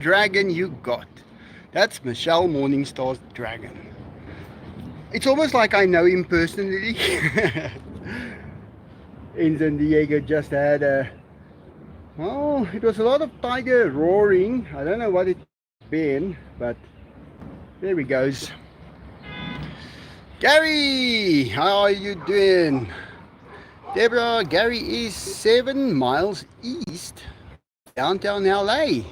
dragon you got. That's Michelle Morningstar's dragon. It's almost like I know him personally. In San Diego just had a, well, it was a lot of tiger roaring. I don't know what it's been, but there he goes. Gary, how are you doing? Deborah, Gary is 7 miles east of downtown LA.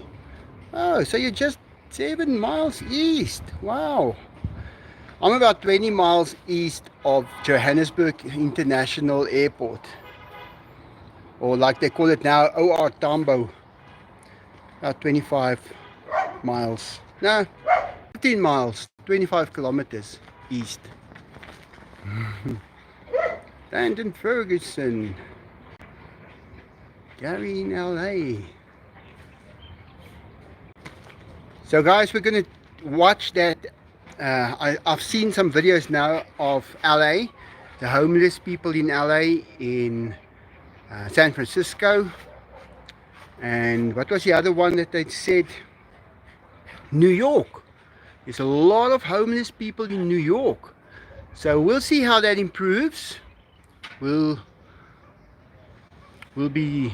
Oh, so you're just 7 miles east. Wow. I'm about 20 miles east of Johannesburg International Airport. Or like they call it now, OR Tambo. About 25 miles. No, 15 miles, 25 kilometers east. Landon Ferguson. Gary in LA. So guys, we're going to watch that. I've seen some videos now of LA, the homeless people in LA, in San Francisco, and what was the other one that they said? New York. There's a lot of homeless people in New York. So we'll see how that improves. We'll be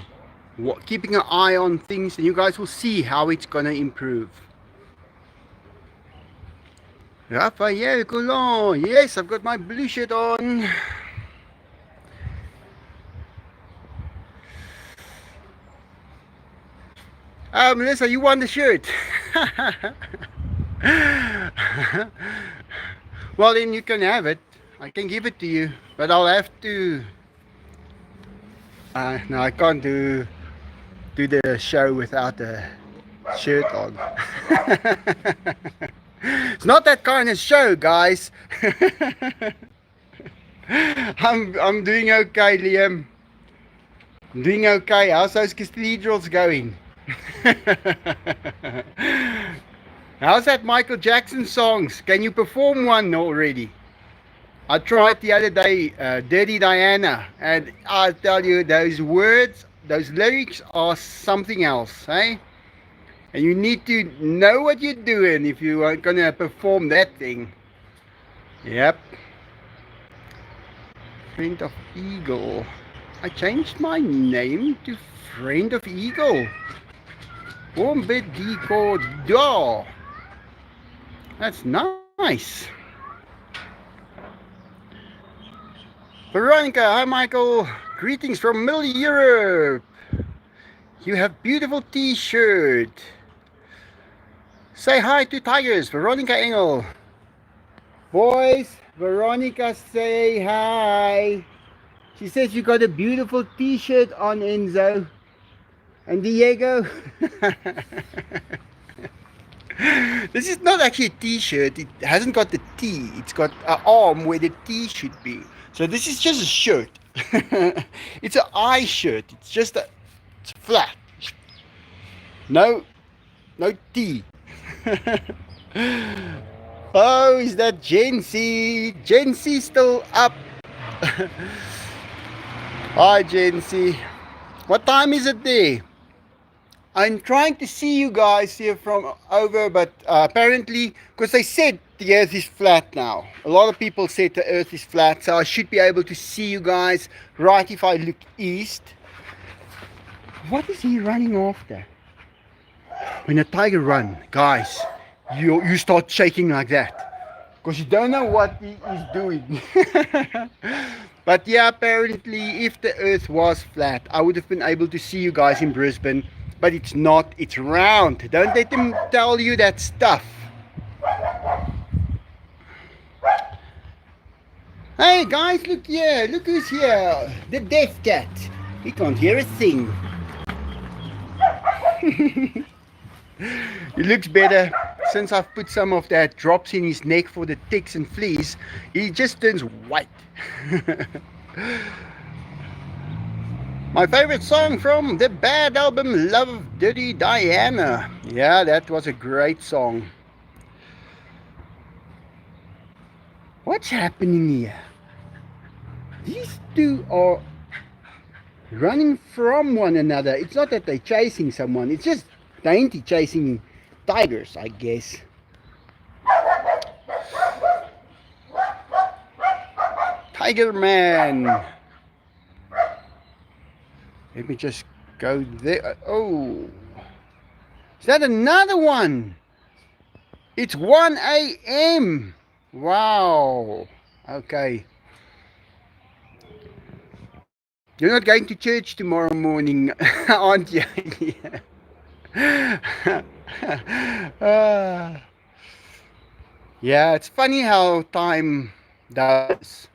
keeping an eye on things, and you guys will see how it's gonna improve. Raphael Coulon, yes, I've got my blue shirt on. Melissa, you won the shirt. Well, then you can have it. I can give it to you, but I'll have to. No, I can't do the show without a shirt on. It's not that kind of show, guys. I'm doing okay, Liam. I'm doing okay. How's those cathedrals going? How's that Michael Jackson songs? Can you perform one already? I tried the other day, Dirty Diana, and I tell you, those words, those lyrics are something else, eh? And you need to know what you're doing if you are gonna perform that thing. Yep. Friend of Eagle. I changed my name to Friend of Eagle. Bombedico Daw. That's nice. Veronica, hi Michael. Greetings from Middle Europe. You have beautiful t-shirt. Say hi to Tigers, Veronica Engel. Boys, Veronica, say hi. She says you got a beautiful t-shirt on, Enzo. And Diego. This is not actually a t-shirt. It hasn't got the T. It's got an arm where the T should be. So this is just a shirt. It's an eye shirt. It's just it's flat. No T. Oh, is that Jency? Jency still up? Hi, Jency. What time is it there? I'm trying to see you guys here from over, but apparently, because they said the earth is flat now. A lot of people said the earth is flat, so I should be able to see you guys right if I look east. What is he running after? When a tiger runs, guys, you start shaking like that, because you don't know what he is doing. But yeah, apparently, if the earth was flat, I would have been able to see you guys in Brisbane. But it's not, it's round. Don't let them tell you that stuff. Hey guys, look here. Look who's here. The deaf cat. He can't hear a thing. He looks better since I've put some of that drops in his neck for the ticks and fleas. He just turns white. My favorite song from the Bad album, Love of Dirty Diana. Yeah, that was a great song. What's happening here? These two are running from one another. It's not that they're chasing someone. It's just Dainty chasing tigers, I guess. Tiger Man. Let me just go there. Oh, is that another one? It's 1 a.m. Wow. Okay. You're not going to church tomorrow morning, aren't you? Ah. Yeah, it's funny how time does.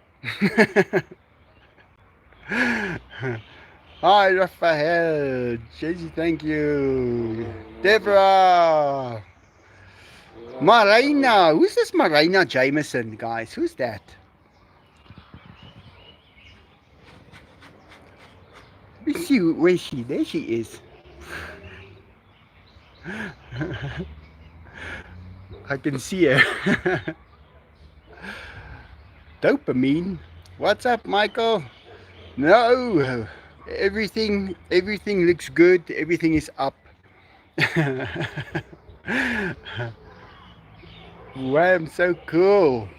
Hi, Raphael. Jesse, thank you. Deborah. Marina. Who's this Marina Jameson, guys? Who's that? Let me see where she. There she is. I can see her. Dopamine. What's up, Michael? No. Everything looks good. Everything is up. Wow, so cool.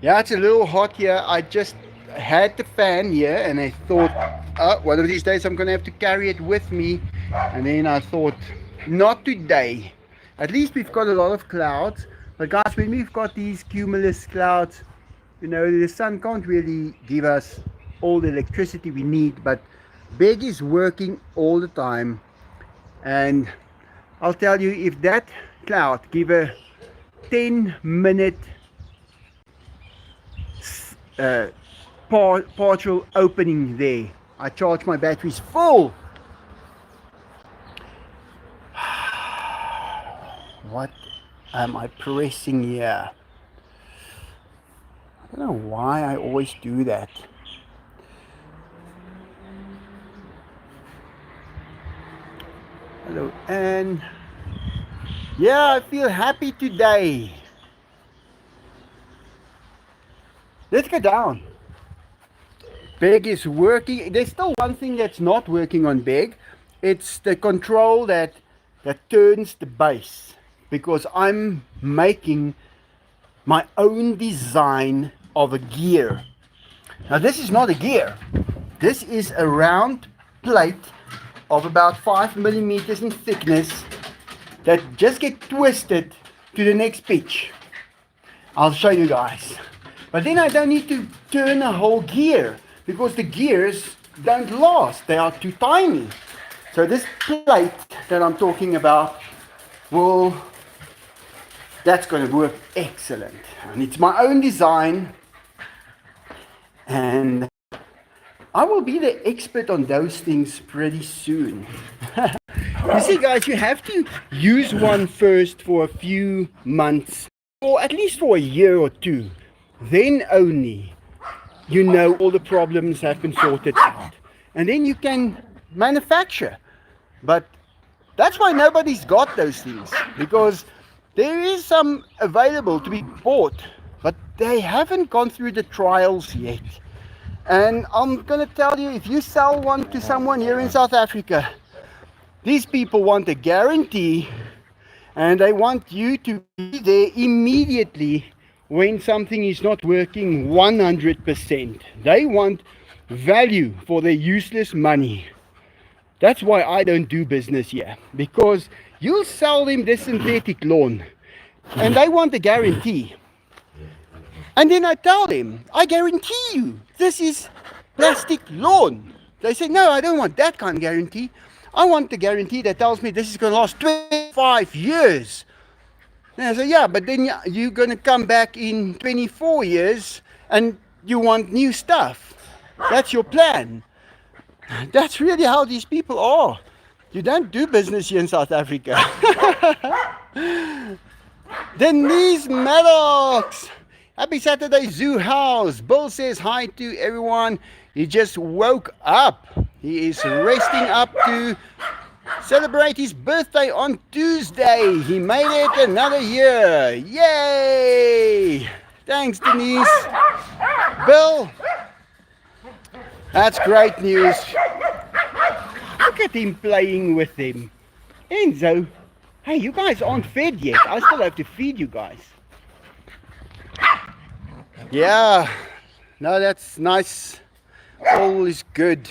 Yeah, it's a little hot here. I just had the fan here and I thought, oh, one of these days I'm going to have to carry it with me. And then I thought, not today. At least we've got a lot of clouds. But guys, when we've got these cumulus clouds, you know, the sun can't really give us all the electricity we need. But Beg is working all the time. And I'll tell you, if that cloud give a 10-minute partial opening there, I charge my batteries full. What am I pressing here? I don't know why I always do that. Hello, Anne. Yeah, I feel happy today. Let's go down. Beg is working. There's still one thing that's not working on Beg. It's the control that turns the base. Because I'm making my own design of a gear. Now this is not a gear. This is a round plate of about 5 millimeters in thickness that just get twisted to the next pitch. I'll show you guys. But then I don't need to turn a whole gear because the gears don't last. They are too tiny. So this plate that I'm talking about that's going to work excellent. And it's my own design. And I will be the expert on those things pretty soon. You see, guys, you have to use one first for a few months, or at least for a year or two. Then only you know all the problems have been sorted out. And then you can manufacture. But that's why nobody's got those things. Because there is some available to be bought, but they haven't gone through the trials yet. And I'm going to tell you, if you sell one to someone here in South Africa, these people want a guarantee and they want you to be there immediately when something is not working 100%. They want value for their useless money. That's why I don't do business here, because you'll sell them this synthetic lawn and they want a guarantee. And then I tell them, I guarantee you, this is plastic lawn. They say, no, I don't want that kind of guarantee. I want the guarantee that tells me this is going to last 25 years. And I say, yeah, but then you're going to come back in 24 years and you want new stuff. That's your plan. That's really how these people are. You don't do business here in South Africa. Denise Maddox. Happy Saturday, Zoo House. Bill says hi to everyone. He just woke up. He is resting up to celebrate his birthday on Tuesday. He made it another year. Yay! Thanks, Denise. Bill, that's great news. Look at him playing with him. Enzo, Hey, you guys aren't fed yet. I still have to feed you guys. Yeah, no, that's nice. All is good.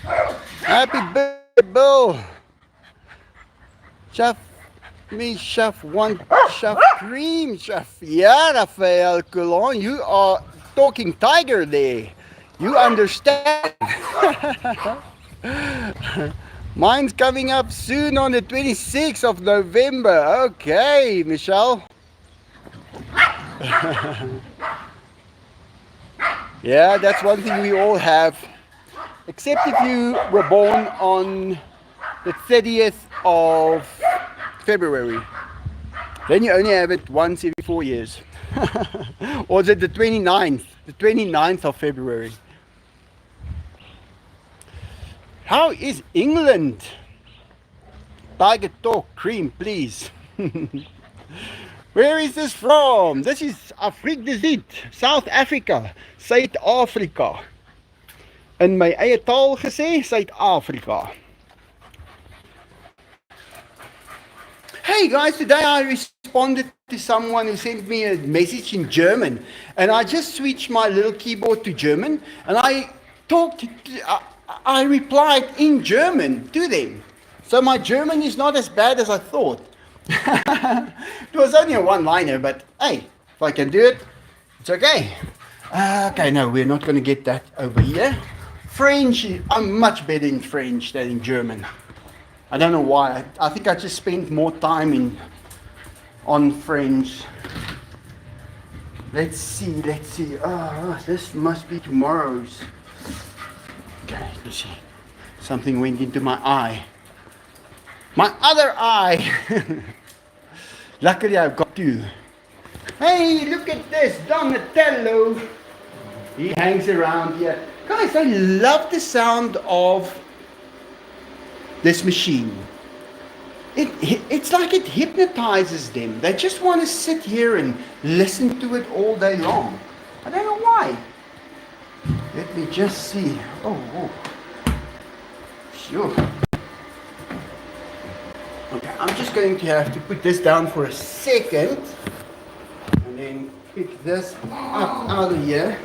Happy birthday, Bill. Chef, me, Chef, one, Chef Cream, Chef. Yeah, Raphael Coulon, you are talking tiger there. You understand. Mine's coming up soon on the 26th of November. Okay, Michelle. Yeah, that's one thing we all have. Except if you were born on the 30th of February. Then you only have it once every 4 years. Or is it the 29th? The 29th of February. How is England? Tiger Talk Cream, please. Where is this from? This is Afrique du Sud, South Africa, Suid-Afrika. In my eie taal gesê, Suid-Afrika. Hey guys, today I responded to someone who sent me a message in German, and I just switched my little keyboard to German, and I replied in German to them. So my German is not as bad as I thought. It was only a one-liner, but hey, if I can do it, it's okay. Okay, no, we're not going to get that over here. French, I'm much better in French than in German. I don't know why. I think I just spent more time on French. Let's see. Oh, this must be tomorrow's. Okay, let's see. Something went into my eye. My other eye. Luckily I've got two. Hey, look at this, Donatello. He hangs around here. Guys, I love the sound of this machine. It's like it hypnotizes them. They just want to sit here and listen to it all day long. I don't know why. Let me just see. Oh. Sure. Okay, I'm just going to have to put this down for a second and then pick this up out of here.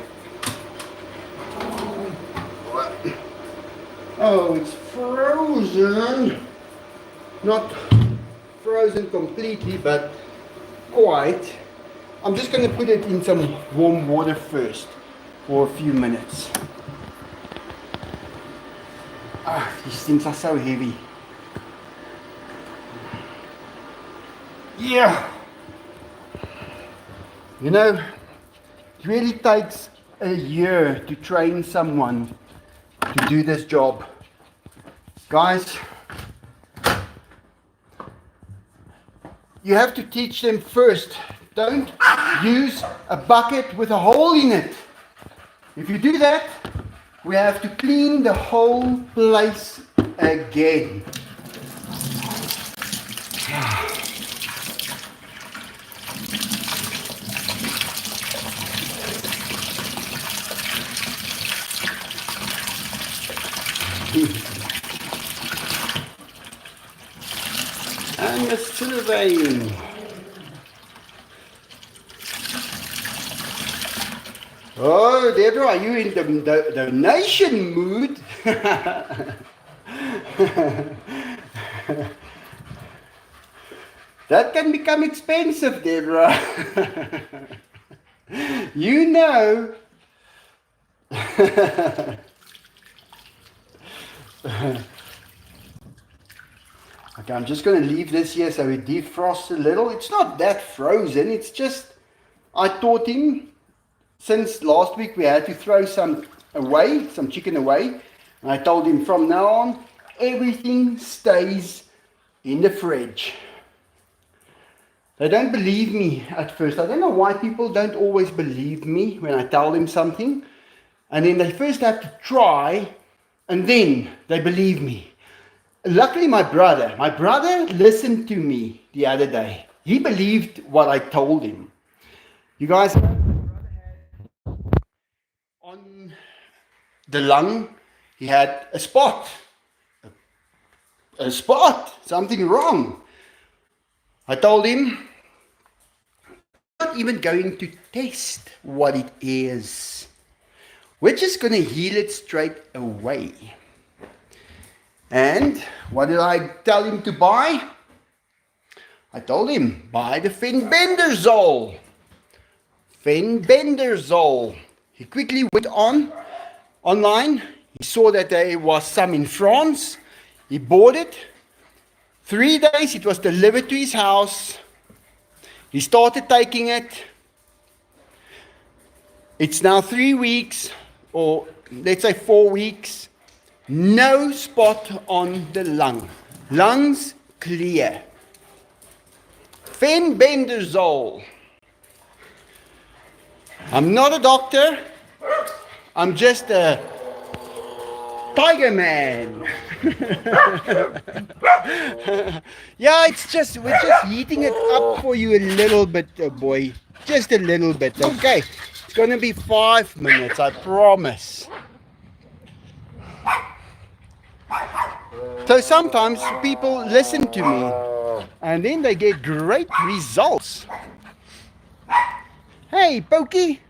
Oh, it's frozen. Not frozen completely, but quite. I'm just going to put it in some warm water first for a few minutes. These things are so heavy. Yeah. You know, it really takes a year to train someone to do this job. Guys, you have to teach them first. Don't use a bucket with a hole in it. If you do that, we have to clean the whole place again. And Miss Sylvain. Oh, Deborah, are you in the donation mood? That can become expensive, Deborah. You know. Okay, I'm just going to leave this here so it defrosts a little. It's not that frozen. It's just, I taught him, since last week we had to throw some chicken away. And I told him from now on, everything stays in the fridge. They don't believe me at first. I don't know why people don't always believe me when I tell them something. And then they first have to try, and then they believe me. Luckily, my brother listened to me the other day. He believed what I told him. You guys, my brother had on the lung, he had a spot, something wrong. I told him, not even going to test what it is. We're just going to heal it straight away. And what did I tell him to buy? I told him, buy the Fenbendazole. Fenbendazole. He quickly went online. He saw that there was some in France. He bought it. 3 days it was delivered to his house. He started taking it. It's now 3 weeks, or let's say 4 weeks. No spot on the lung. Lungs clear. Fenbendazole. I'm not a doctor. I'm just a tiger man. Yeah, we're just heating it up for you a little bit, boy. Just a little bit, okay? It's gonna be 5 minutes, I promise. So sometimes people listen to me and then they get great results. Hey, Pokey.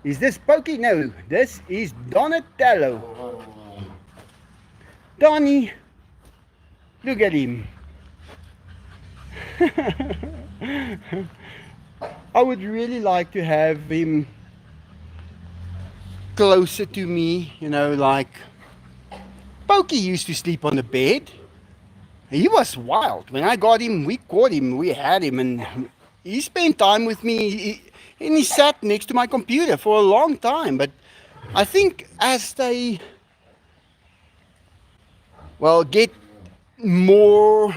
Is this Pokey? No, this is Donatello. Donnie, look at him. I would really like to have him closer to me, like Pokey used to sleep on the bed. He was wild. When I got him, we caught him, we had him, and he spent time with me, and he sat next to my computer for a long time. But I think as they, get more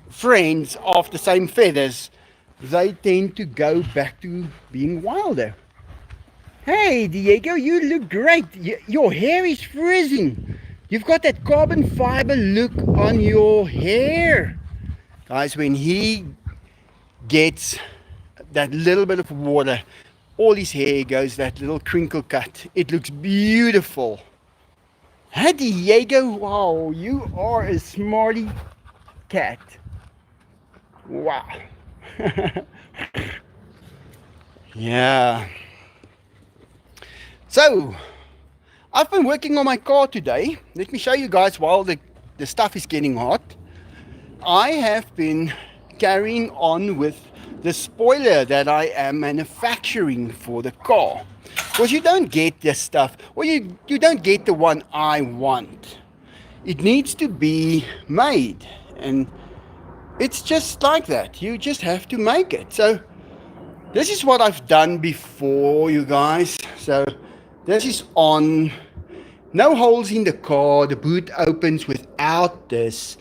friends of the same feathers, they tend to go back to being wilder. Hey, Diego, you look great. Your hair is frizzing. You've got that carbon fiber look on your hair. Guys, when he gets that little bit of water, all his hair goes that little crinkle cut. It looks beautiful. Hey, Diego, wow, you are a smarty cat. Wow. Yeah. So, I've been working on my car today. Let me show you guys while the stuff is getting hot. I have been carrying on with the spoiler that I am manufacturing for the car. Because you don't get this stuff, or you don't get the one I want. It needs to be made, and it's just like that. You just have to make it. So this is what I've done before, you guys. So this is on. No holes in the car. The boot opens without this.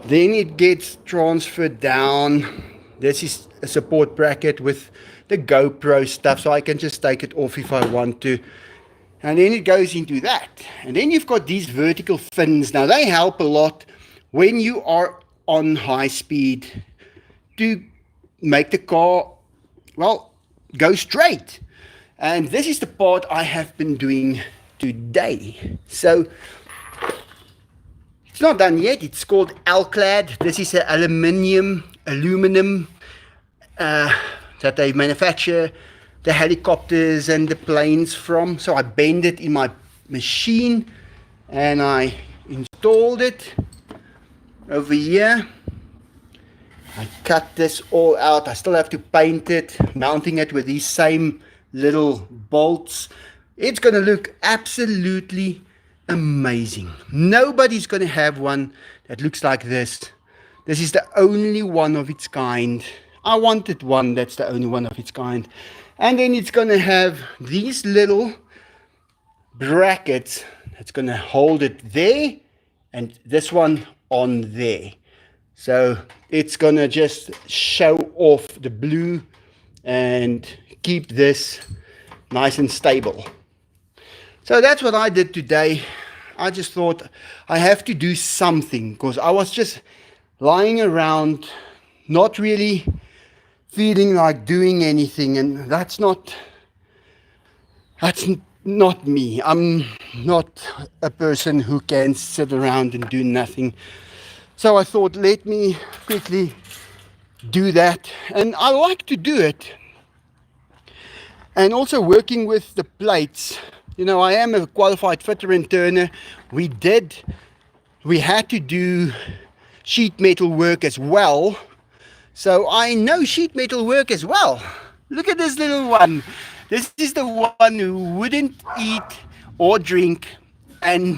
Then it gets transferred down. This is a support bracket with the GoPro stuff, so I can just take it off if I want to. And then it goes into that. And then you've got these vertical fins. Now they help a lot when you are on high speed to make the car, go straight. And this is the part I have been doing today. So it's not done yet. It's called Alclad. This is an aluminum that they manufacture the helicopters and the planes from. So I bend it in my machine and I installed it over here. I cut this all out. I still have to paint it, mounting it with these same little bolts. It's going to look absolutely amazing. Nobody's going to have one that looks like this. This is the only one of its kind. I wanted one that's the only one of its kind. And then it's going to have these little brackets that's going to hold it there, and this one on there. So it's going to just show off the blue and keep this nice and stable. So that's what I did today. I just thought I have to do something, because I was just lying around not really feeling like doing anything, and that's not me. I'm not a person who can sit around and do nothing. So I thought, let me quickly do that. And I like to do it. And also working with the plates. You know, I am a qualified fitter and turner. We had to do sheet metal work as well. So I know sheet metal work as well. Look at this little one. This is the one who wouldn't eat or drink. And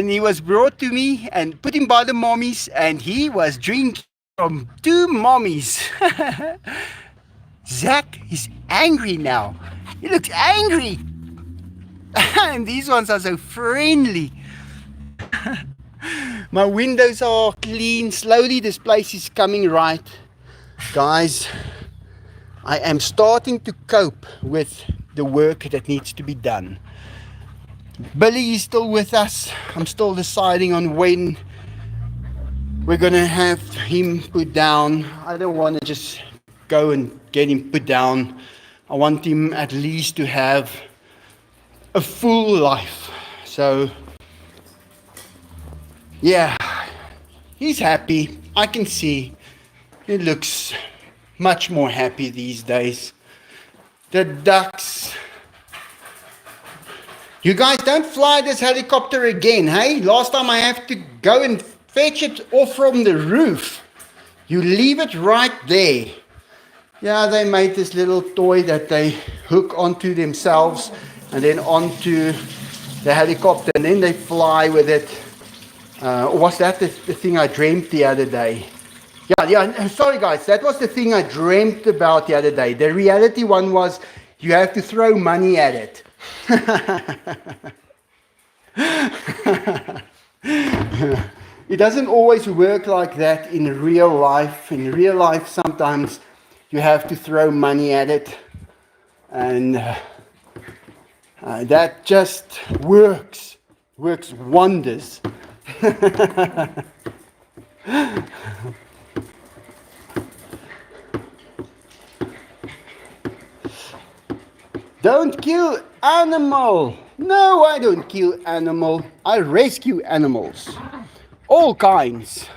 he was brought to me and put him by the mommies. And he was drinking from 2 mommies. Zach is angry now. He looks angry. And these ones are so friendly. My windows are clean. Slowly this place is coming right. Guys, I am starting to cope with the work that needs to be done. Billy is still with us. I'm still deciding on when we're going to have him put down. I don't want to just go and get him put down. I want him at least to have a full life. So yeah, he's happy. I can see he looks much more happy these days. The ducks. You guys don't fly this helicopter again, hey? Last time I have to go and fetch it off from the roof. You leave it right there. Yeah, they made this little toy that they hook onto themselves and then onto the helicopter, and then they fly with it. Or was that the thing I dreamt the other day? Yeah, sorry guys, that was the thing I dreamt about the other day. The reality one was you have to throw money at it. It doesn't always work like that in real life. In real life, sometimes you have to throw money at it, and that just works wonders. Don't kill animal. No, I don't kill animal. I rescue animals. All kinds.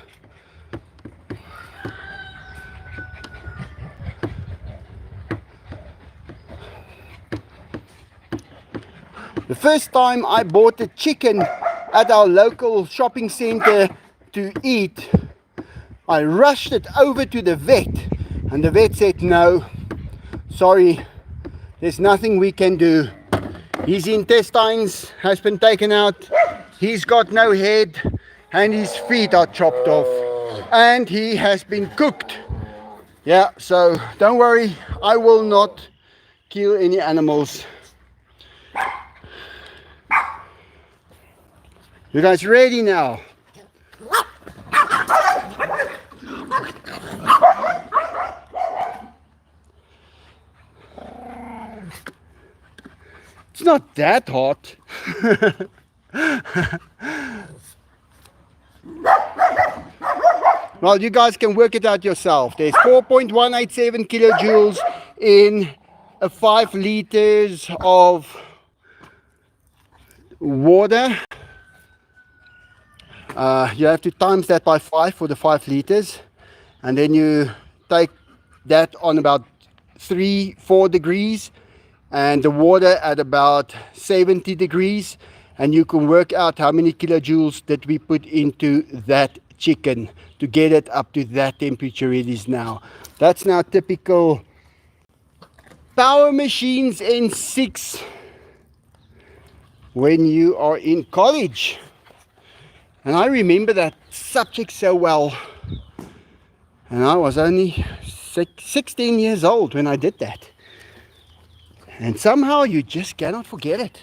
The first time I bought a chicken at our local shopping center to eat, I rushed it over to the vet, and the vet said, no, sorry, there's nothing we can do. His intestines has been taken out, he's got no head, and his feet are chopped off, and he has been cooked. Yeah, so don't worry, I will not kill any animals. You guys ready now? It's not that hot. Well, you guys can work it out yourself. There's 4.187 kilojoules in 5 liters of water. You have to times that by 5 for the 5 liters, and then you take that on about 3-4 degrees and the water at about 70 degrees, and you can work out how many kilojoules that we put into that chicken to get it up to that temperature it is now. That's now typical Power Machines N6 when you are in college. And I remember that subject so well. And I was only 16 years old when I did that. And somehow you just cannot forget it.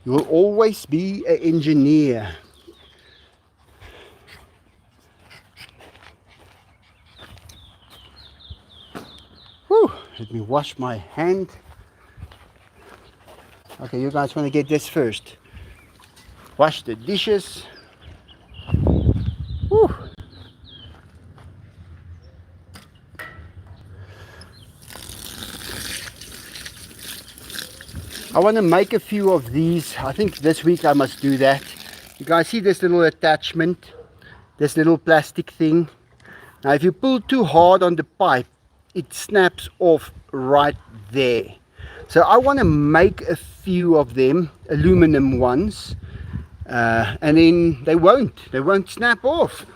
You will always be an engineer. Whew, let me wash my hand. Okay, you guys want to get this first. Wash the dishes. Whew. I want to make a few of these. I think this week I must do that. You guys see this little attachment? this little plastic thing. Now if you pull too hard on the pipe, it snaps off right there. So I want to make a few of them, aluminum ones, and then they won't snap off.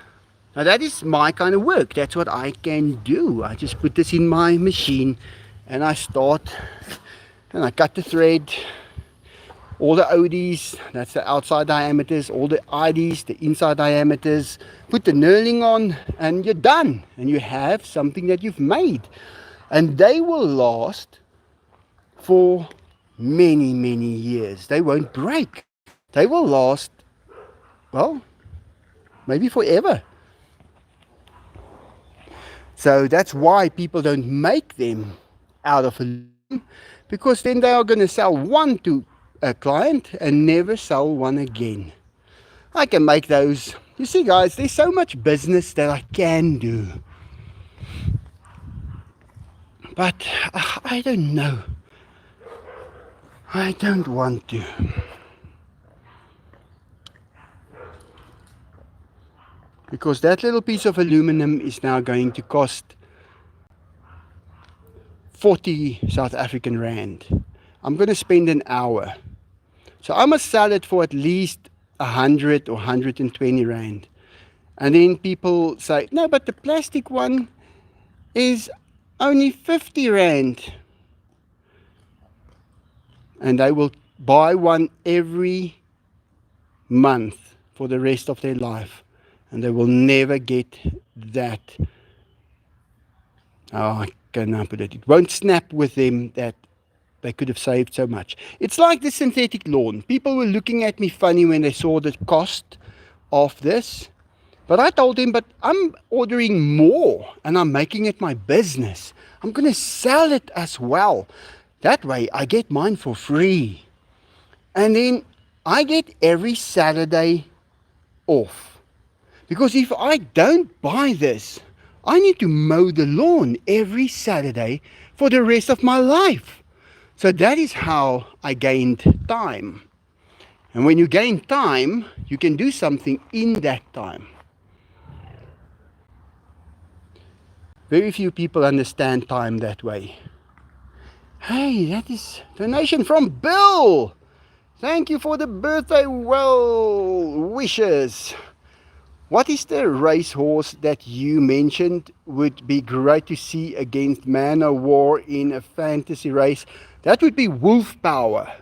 Now that is my kind of work. That's what I can do. I just put this in my machine and I start and I cut the thread, all the ODs, that's the outside diameters, all the IDs, the inside diameters, put the knurling on and you're done. And you have something that you've made. And they will last for many, many years. They won't break. They will last, well, maybe forever. So that's why people don't make them out of aluminum, because then they are going to sell one to a client and never sell one again. I can make those. You see, guys, there's so much business that I can do. But I don't know. I don't want to. Because that little piece of aluminum is now going to cost 40 South African rand. I'm going to spend an hour. So I must sell it for at least 100 or 120 rand. And then people say, no, but the plastic one is only 50 rand. And they will buy one every month for the rest of their life. And they will never get that. Oh, I cannot put it. It won't snap with them that they could have saved so much. It's like the synthetic lawn. People were looking at me funny when they saw the cost of this. But I told them, but I'm ordering more and I'm making it my business. I'm going to sell it as well. That way I get mine for free. And then I get every Saturday off. Because if I don't buy this, I need to mow the lawn every Saturday for the rest of my life. So that is how I gained time. And when you gain time, you can do something in that time. Very few people understand time that way. Hey, that is donation from Bill. Thank you for the birthday well wishes. What is the racehorse that you mentioned would be great to see against Man O' War in a fantasy race? That would be Wolf Power.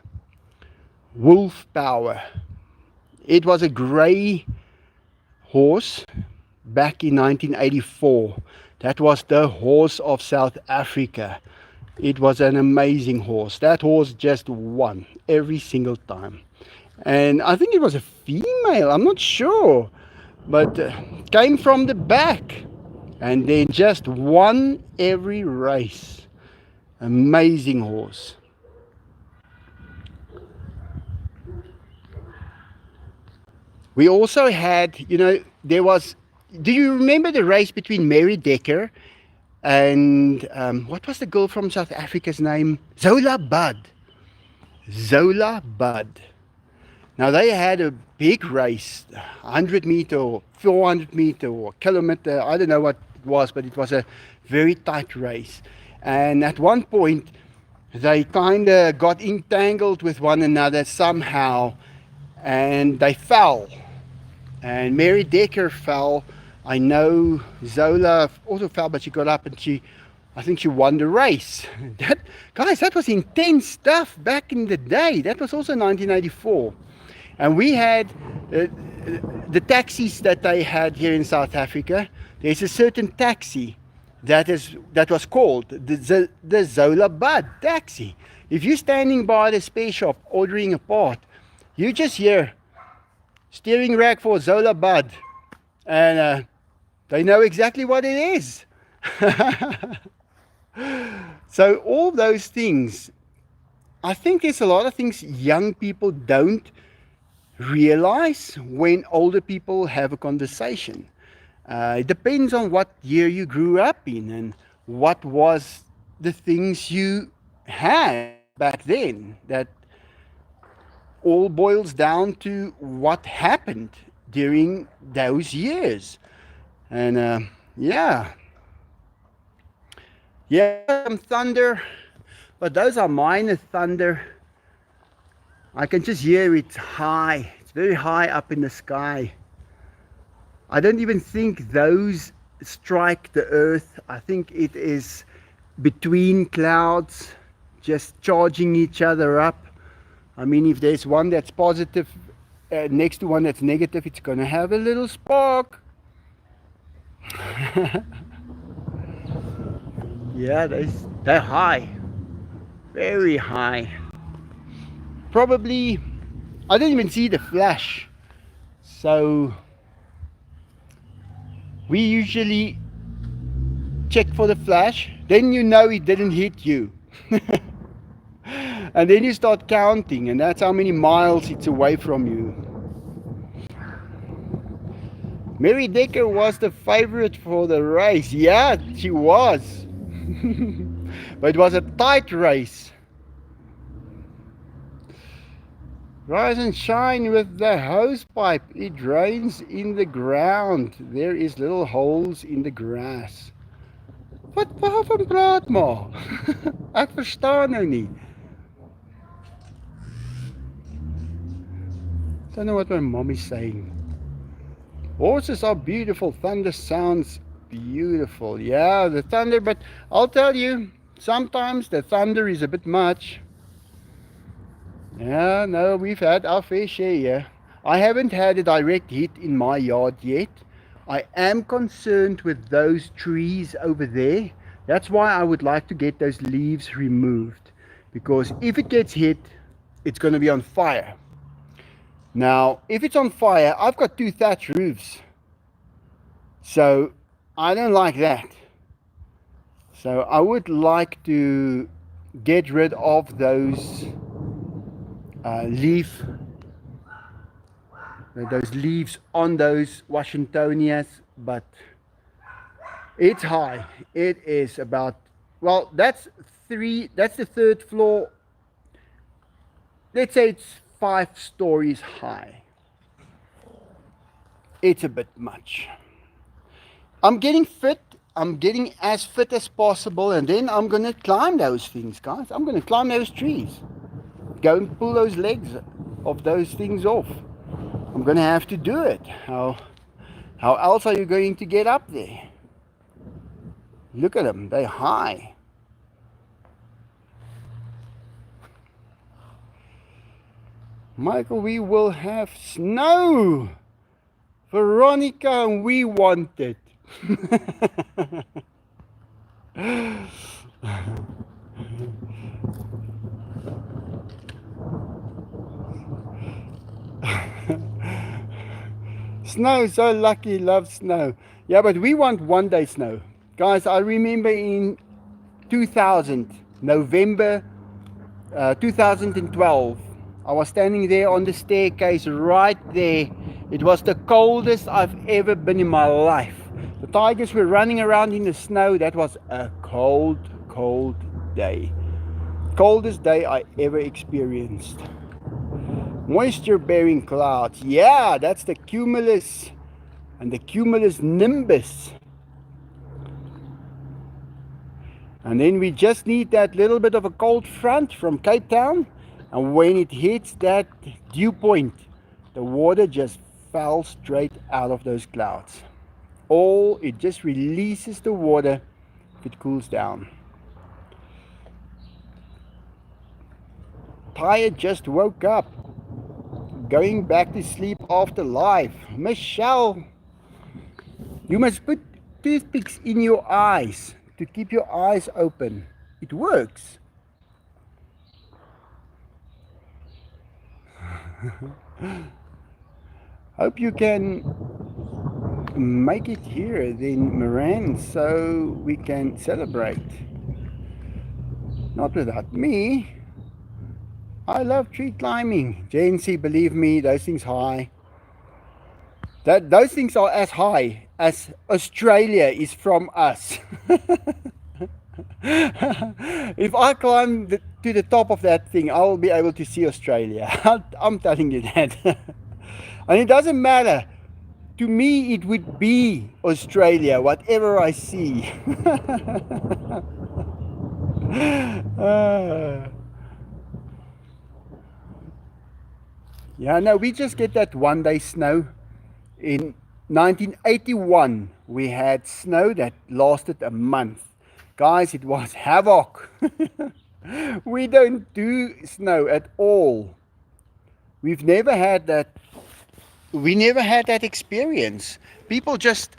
Wolf Power. It was a grey horse back in 1984. That was the horse of South Africa. It was an amazing horse. That horse just won every single time. And I think it was a female, I'm not sure. But came from the back and then just won every race. Amazing horse. We also had, there was, do you remember the race between Mary Decker and, what was the girl from South Africa's name? Zola Budd. Zola Budd. Now they had a big race, 100 meter or 400 meter or kilometer, I don't know what it was, but it was a very tight race. And at one point, they kind of got entangled with one another somehow, and they fell. And Mary Decker fell. I know Zola also fell, but she got up and I think she won the race. Guys, that was intense stuff back in the day. That was also 1984. And we had the taxis that they had here in South Africa. There's a certain taxi that was called the Zola Budd taxi. If you're standing by the spare shop ordering a part, you just hear steering rack for Zola Budd, and they know exactly what it is. So all those things, I think there's a lot of things young people don't realize when older people have a conversation. It depends on what year you grew up in and what was the things you had back then. That all boils down to what happened during those years. And yeah, yeah, some thunder, but those are minor thunder. I can just hear it high. It's very high up in the sky. I don't even think those strike the earth. I think it is between clouds, just charging each other up. I mean, if there's one that's positive next to one that's negative, it's gonna have a little spark. Yeah, they're high, very high. Probably, I didn't even see the flash. So we usually check for the flash, then you know it didn't hit you. And then you start counting, and that's how many miles it's away from you. Mary Decker was the favorite for the race. Yeah, she was. But it was a tight race. Rise and shine with the hose pipe. It drains in the ground. There is little holes in the grass. Waarvan praat maar? Ek verstaan nou nie. Don't know what my mommy's saying. Horses are beautiful. Thunder sounds beautiful. Yeah, the thunder, but I'll tell you, sometimes the thunder is a bit much. Yeah, no, we've had our fair share here. I haven't had a direct hit in my yard yet. I am concerned with those trees over there. That's why I would like to get those leaves removed. Because if it gets hit, it's going to be on fire. Now, if it's on fire, I've got 2 thatch roofs. So, I don't like that. So, I would like to get rid of those leaves on those Washingtonias, but it's high. It is about, well, that's the 3rd floor. Let's say it's 5 stories high. It's a bit much. I'm getting fit. I'm getting as fit as possible, and then I'm gonna climb those things, guys. I'm gonna climb those trees. Go and pull those legs of those things off. I'm gonna have to do it. How else are you going to get up there? Look at them, they're high. Michael, we will have snow. Veronica, and we want it. Snow, so lucky, love snow. Yeah, but we want 1 day snow. Guys, I remember in 2000, November 2012, I was standing there on the staircase right there. It was the coldest I've ever been in my life. The tigers were running around in the snow. That was a cold, cold day. Coldest day I ever experienced. Moisture bearing clouds. Yeah, that's the cumulus and the cumulus nimbus. And then we just need that little bit of a cold front from Cape Town, and when it hits that dew point, the water just fell straight out of those clouds. It just releases the water if it cools down. Tired just woke up, going back to sleep after life. Michelle, you must put toothpicks in your eyes to keep your eyes open. It works. Hope you can make it here then, Moran, so we can celebrate. Not without me. I love tree climbing. JNC, believe me, those things high. Those things are as high as Australia is from us. If I climb to the top of that thing, I will be able to see Australia. I'm telling you that. And it doesn't matter to me, it would be Australia, whatever I see. Yeah, no, we just get that 1 day snow. In 1981, we had snow that lasted a month. Guys, it was havoc. We don't do snow at all. We've never had that. We never had that experience. People just.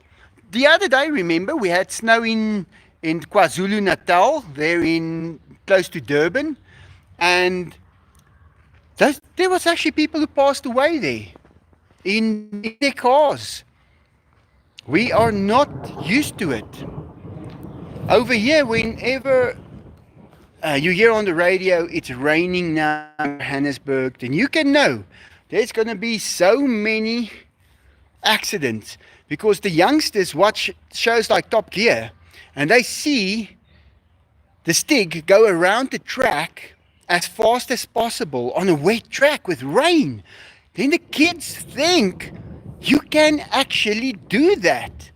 The other day, remember, we had snow in KwaZulu Natal, there in close to Durban, and there was actually people who passed away there in their cars. We are not used to it. Over here, whenever you hear on the radio, it's raining now in Johannesburg, then you can know there's going to be so many accidents because the youngsters watch shows like Top Gear and they see the Stig go around the track as fast as possible on a wet track with rain. Then the kids think you can actually do that.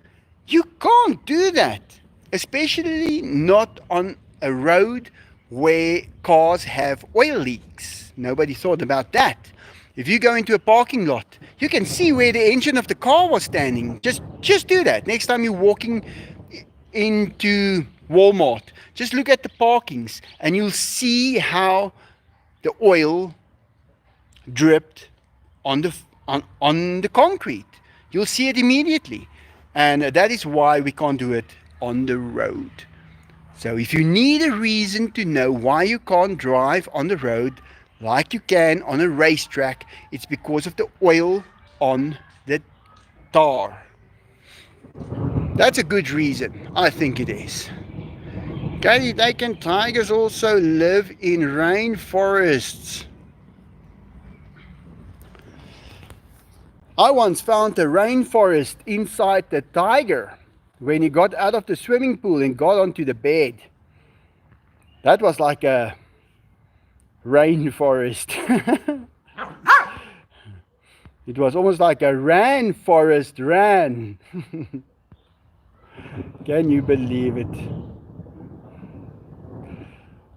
You can't do that, especially not on a road where cars have oil leaks. Nobody thought about that. If you go into a parking lot, you can see where the engine of the car was standing. Just do that. Next time you're walking into Walmart, just look at the parkings and you'll see how the oil dripped on the concrete. You'll see it immediately. And that is why we can't do it on the road. So if you need a reason to know why you can't drive on the road like you can on a racetrack, it's because of the oil on the tar. That's a good reason. I think it is. Canadian tigers also live in rainforests. I once found a rainforest inside the tiger when he got out of the swimming pool and got onto the bed. That was like a rainforest. It was almost like a rainforest ran. Can you believe it?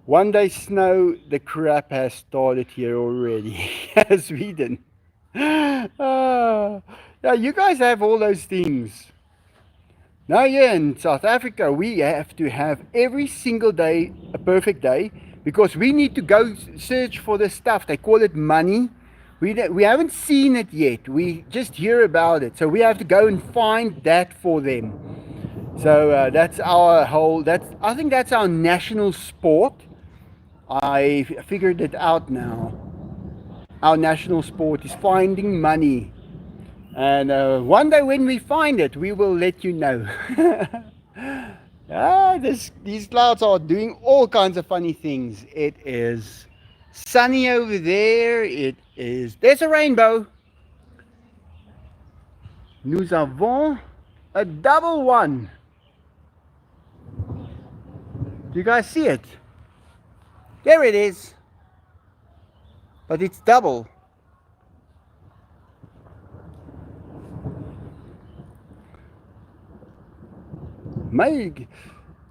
1 day snow, the crap has started here already. Sweden. Yeah, you guys have all those things. Now here in South Africa, we have to have every single day a perfect day because we need to go search for the stuff. They call it money. We haven't seen it yet. We just hear about it. So we have to go and find that for them. So that's our whole, I think that's our national sport. I figured it out now. Our national sport is finding money. And one day when we find it, we will let you know. These clouds are doing all kinds of funny things. It is sunny over there. There's a rainbow. Nous avons a double one. Do you guys see it? There it is. But it's double.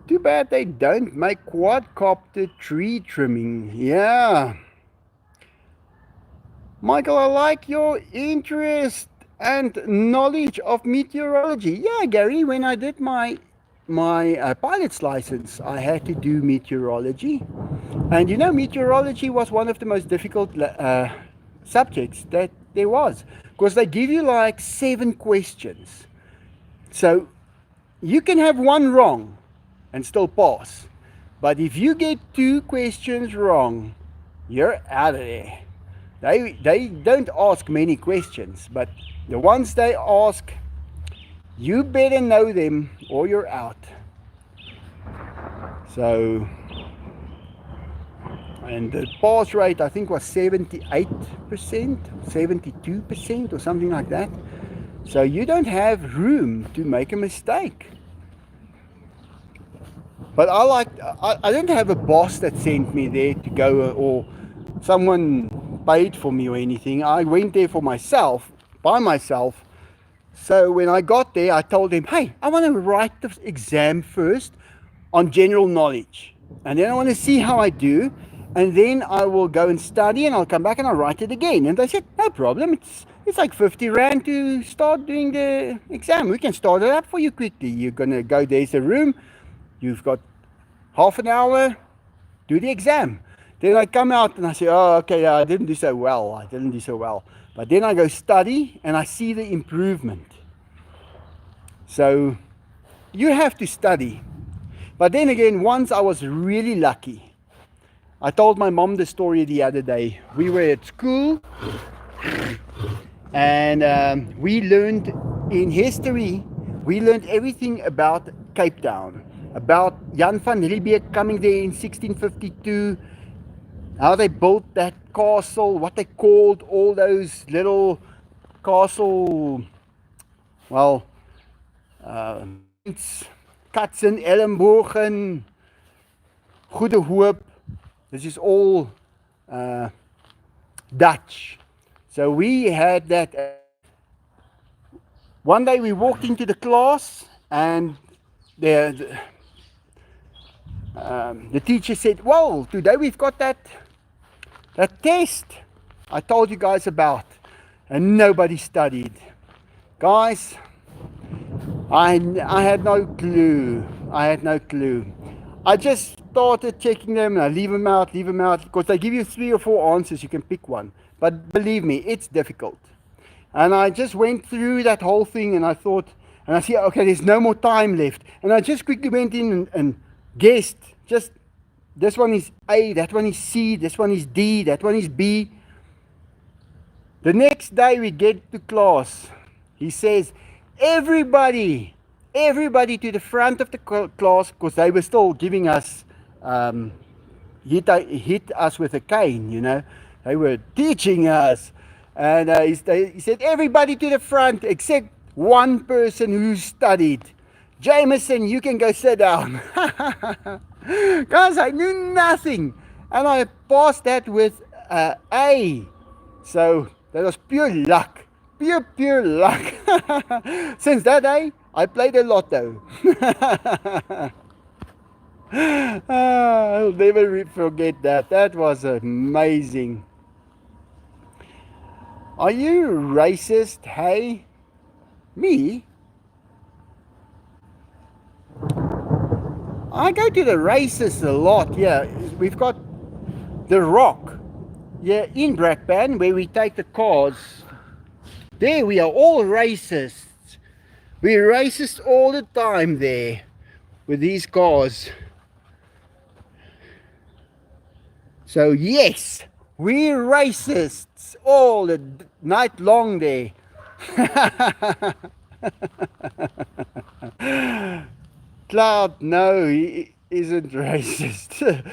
Too bad they don't make quadcopter tree trimming. Yeah. Michael, I like your interest and knowledge of meteorology. Yeah, Gary, when I did my pilot's license, I had to do meteorology. And you know, meteorology was one of the most difficult subjects that there was. Because they give you like 7 questions. So you can have one wrong and still pass. But if you get 2 questions wrong, you're out of there. They don't ask many questions, but the ones they ask, you better know them or you're out. So, and the pass rate I think was 78%, 72% or something like that. So you don't have room to make a mistake. But I don't have a boss that sent me there to go or someone paid for me or anything. I went there for myself, by myself. So when I got there, I told him, hey, I want to write the exam first on general knowledge. And then I want to see how I do. And then I will go and study and I'll come back and I'll write it again. And they said, no problem. It's like 50 Rand to start doing the exam. We can start it up for you quickly. You're going to go, there's a room. You've got half an hour, do the exam. Then I come out and I say, oh, okay, I didn't do so well. But then I go study and I see the improvement. So you have to study. But then again, once I was really lucky. I told my mom the story the other day. We were at school and we learned in history, we learned everything about Cape Town, about Jan van Riebeeck coming there in 1652, how they built that castle, what they called all those little castle, well, Katzen, Ellenbogen, Goede Hoop. This is all Dutch. So we had that. One day we walked into the class and the teacher said, well, today we've got that test I told you guys about, and nobody studied. Guys, I had no clue. I just started checking them and I leave them out, because they give you 3 or 4 answers, you can pick one. But believe me, it's difficult. And I just went through that whole thing and I thought, and I see, okay, there's no more time left. And I just quickly went in and guessed, just this one is A, that one is C, this one is D, that one is B. The next day we get to class, he says, everybody to the front of the class, because they were still giving us, hit us with a cane, you know. They were teaching us. And he said, everybody to the front except one person who studied. Jameson, you can go sit down. Guys, I knew nothing. And I passed that with A. So that was pure luck. Pure luck. Since that day, I played the lotto. I'll never forget that. That was amazing. Are you racist? Hey? Me? I go to the races a lot. Yeah, we've got the Rock. Yeah, in Brakpan, where we take the cars. There we are all racists. We're racist all the time there with these cars. So yes, we're racists all the night long there. Cloud, no, he isn't racist.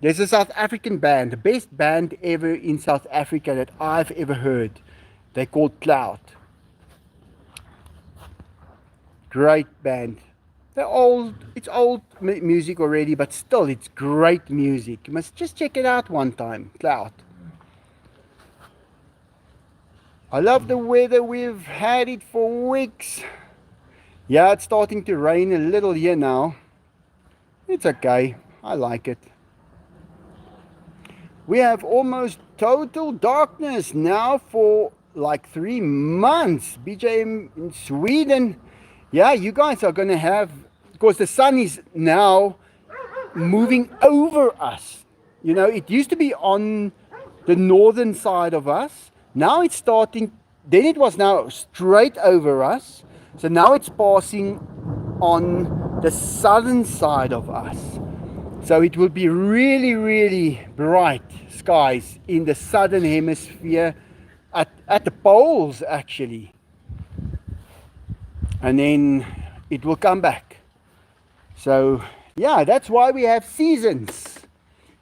There's a South African band, the best band ever in South Africa that I've ever heard. They're called Cloud. Great band. They're old, it's old music already, but still it's great music. You must just check it out one time, Cloud. I love the weather, we've had it for weeks. Yeah, it's starting to rain a little here now. It's okay, I like it. We have almost total darkness now for like 3 months. BJ in Sweden. Yeah, you guys are going to have, because the sun is now moving over us. You know, it used to be on the northern side of us. Now it's starting, then it was now straight over us. So now it's passing on the southern side of us. So it will be really, really bright skies in the southern hemisphere, at the poles actually. And then it will come back. So yeah, that's why we have seasons.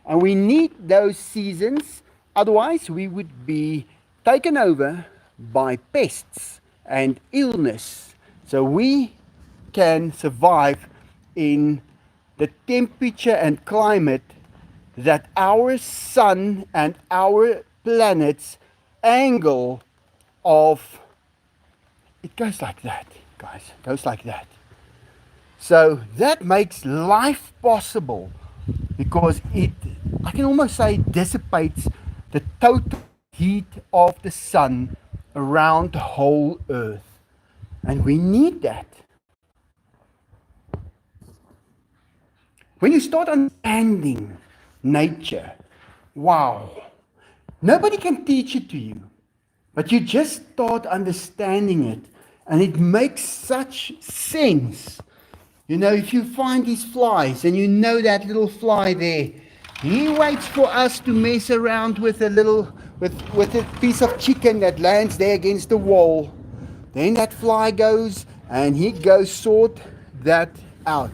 And we need those seasons, otherwise we would be taken over by pests and illness. So we can survive in the temperature and climate that our sun and our planet's angle of it goes like that, guys. It goes like that. So that makes life possible because it, I can almost say, dissipates the total heat of the sun around the whole earth. And we need that. When you start understanding nature, wow, nobody can teach it to you, but you just start understanding it, and it makes such sense. You know, if you find these flies, and you know that little fly there, he waits for us to mess around with with a piece of chicken that lands there against the wall. Then that fly goes, and he goes sort that out.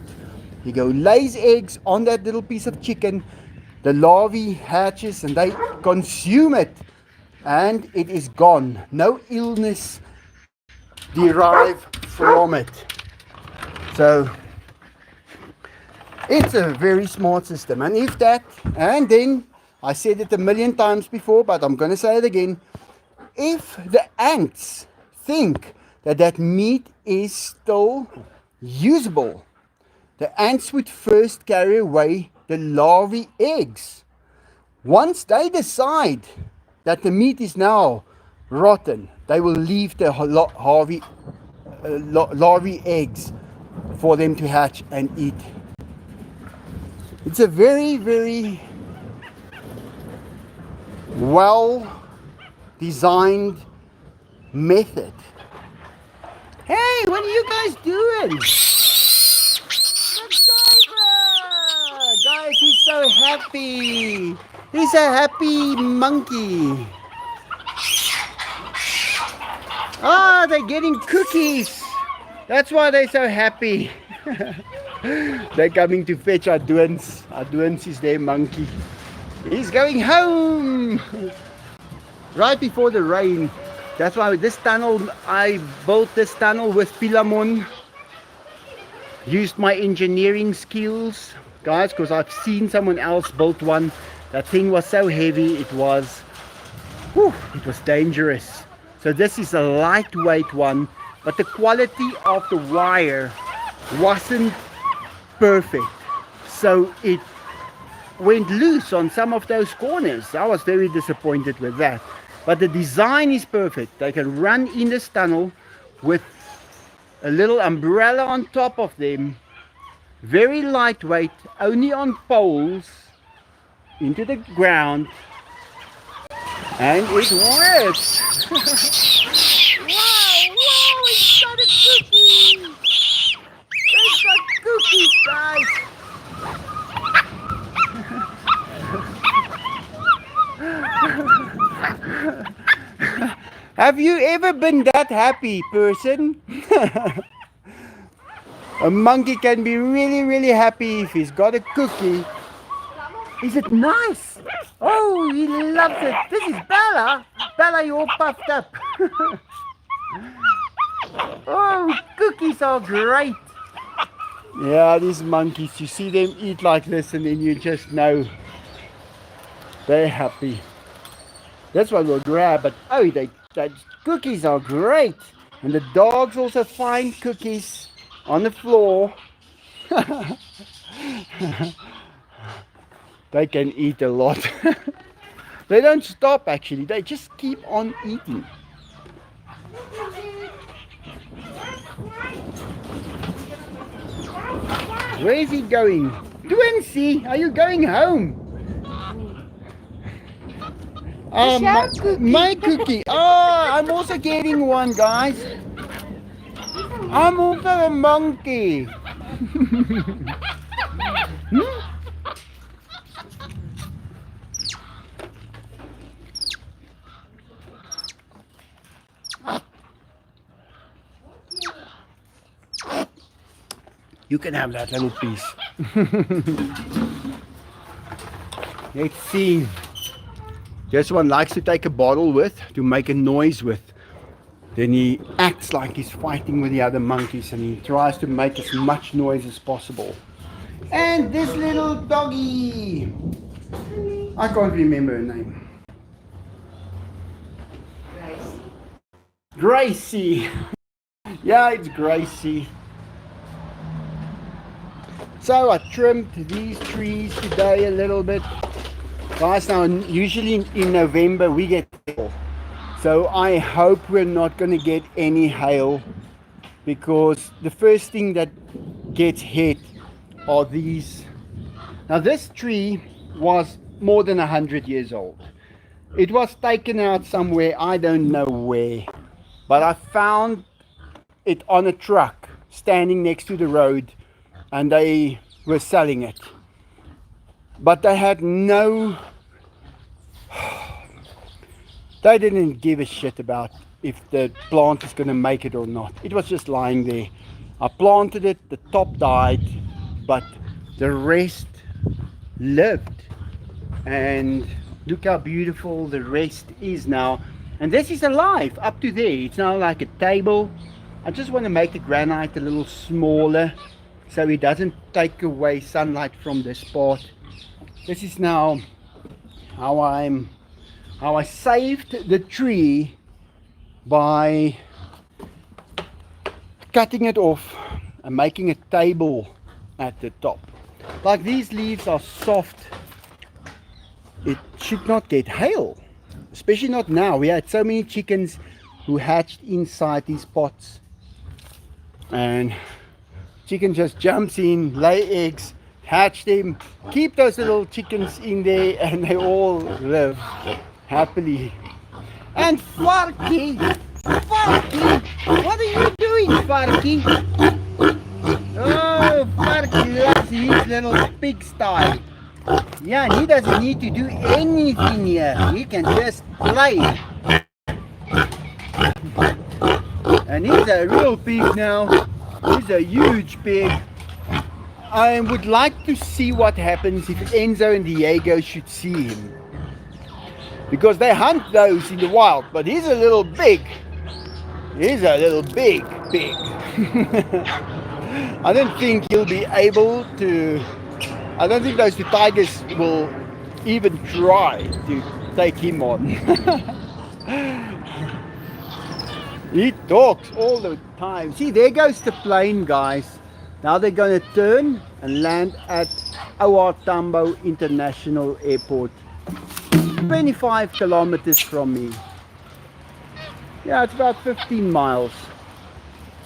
He go lays eggs on that little piece of chicken. The larvae hatches and they consume it, and it is gone. No illness derived from it. So it's a very smart system. And if that, and then I said it a million times before, but I'm going to say it again. If the ants think that that meat is still usable, the ants would first carry away the larvae eggs. Once they decide that the meat is now rotten, they will leave the larvae eggs for them to hatch and eat. It's a very, very well designed method. Hey, what are you guys doing? Guys, he's so happy. He's a happy monkey. Ah, they're getting cookies. That's why they're so happy. They're coming to fetch Adoons. Adoons is their monkey. He's going home. Right before the rain. That's why this tunnel, I built this tunnel with Philemon. Used my engineering skills, guys, because I've seen someone else build one. That thing was so heavy, it was dangerous. So this is a lightweight one, but the quality of the wire wasn't perfect. So it went loose on some of those corners. I was very disappointed with that. But the design is perfect. They can run in this tunnel with a little umbrella on top of them, very lightweight, only on poles into the ground, and it works. Wow, it's got a cookie. It's got cookies, guys. Have you ever been that happy, person? A monkey can be really, really happy if he's got a cookie. Is it nice? Oh, he loves it. This is Bella. Bella, you're all puffed up. Oh, cookies are great. Yeah, these monkeys, you see them eat like this and then you just know they're happy. That's what we'll grab, but oh, that cookies are great. And the dogs also find cookies on the floor. They can eat a lot. They don't stop actually, they just keep on eating. Where is he going? Twinsie, are you going home? My cookie. Oh, I'm also getting one, guys. I'm also a monkey. You can have that little piece. Let's see. This one likes to take a bottle with, to make a noise with. Then he acts like he's fighting with the other monkeys and he tries to make as much noise as possible. And this little doggy, I can't remember her name. Gracie. Yeah, it's Gracie. So I trimmed these trees today a little bit. Guys, now usually in November we get hail. So I hope we're not going to get any hail, because the first thing that gets hit are these. Now this tree was more than 100 years old. It was taken out somewhere, I don't know where, but I found it on a truck standing next to the road, and they were selling it. But they had they didn't give a shit about if the plant is going to make it or not. It was just lying there. I planted it, the top died, but the rest lived. And look how beautiful the rest is now. And this is alive up to there. It's now like a table. I just want to make the granite a little smaller so it doesn't take away sunlight from this part. This is now how I saved the tree by cutting it off and making a table at the top. Like these leaves are soft. It should not get hail, especially not now. We had so many chickens who hatched inside these pots, and chicken just jumps in, lay eggs, hatch them, keep those little chickens in there, and they all live happily. And Farky, what are you doing, Farky? Oh, Farky loves his little pigsty. Yeah, and he doesn't need to do anything here. He can just play. And he's a real pig now. He's a huge pig. I would like to see what happens if Enzo and Diego should see him, because they hunt those in the wild, but he's a little big. He's a little big pig. I don't think he'll be able to. I don't think those two tigers will even try to take him on. He talks all the time. See, there goes the plane, guys. Now they're going to turn and land at OR Tambo International Airport, 25 kilometers from me. Yeah, it's about 15 miles.